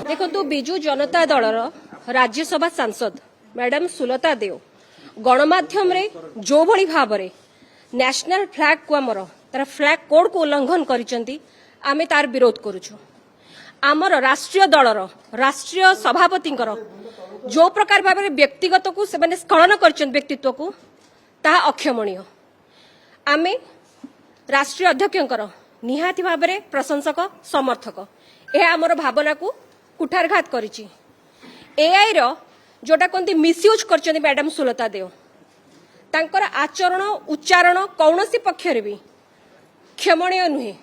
देखो विजु जनता दलर राज्यसभा सांसद मैडम सुलता देव गणमाध्यम रे जो भली भाव रे नेशनल फ्लैग को आमर तार फ्लैग कोड को उल्लंघन करिसेंती आमे तार विरोध करूछु। आमर राष्ट्रीय दलर राष्ट्रीय सभापति जो प्रकार भाव में व्यक्तिगत को से स्खलन कर व्यक्तित्व को ताहा अक्षमणीय। आमे राष्ट्रीय अध्यक्षकर निहाती भाव में प्रशंसक समर्थक यह आमर भावना को कुठारघात करिछि। एआई रो जोटा कहते मिसयूज कर मैडम सुलता देव तांकर आचरण उच्चारण कौनसी पक्षरे भी क्षमणीय नुहे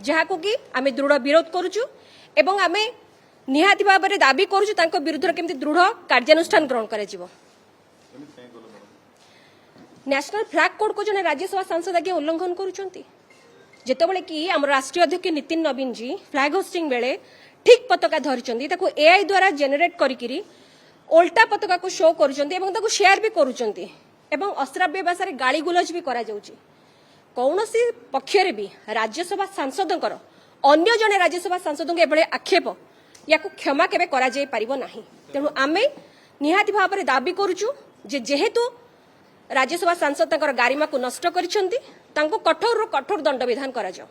जहाकू कि आमे दृढ़ विरोध करूछु एवं आमे निहाती भाव में दाबी करूछु तांको विरुद्ध केमती दृढ़ कार्यानुष्ठान ग्रहण करा जिवो। नेशनल फ्लैग कोड को जने राज्यसभा सांसद आगे उल्लंघन करूछंती जेतेबेले कि आम राष्ट्रीय अध्यक्ष नितिन नवीन जी फ्लैग होस्टिंग बेले ठीक पताका धरिचंती ताको एआई द्वारा जेनेरेट करिकिरी उल्टा पताका को शो करूचंती एवं ताको शेयर भी करूचंती एवं अश्राव्य भाषा गाली गुलज भी करा जाउची। कौनसी पक्षरे भी राज्यसभा सांसदंकर अन्य जने राज्यसभा सांसदों एभले आक्षेप या क्षमा केबे करा जाय परिबो नाही। तेणु आमे निहाती भाव में दाबी करूछु जे जेहेतु राज्यसभा सांसद तांकर गारिमा को नष्ट करिसंती तांको कठोर दंड विधान करा जाओ।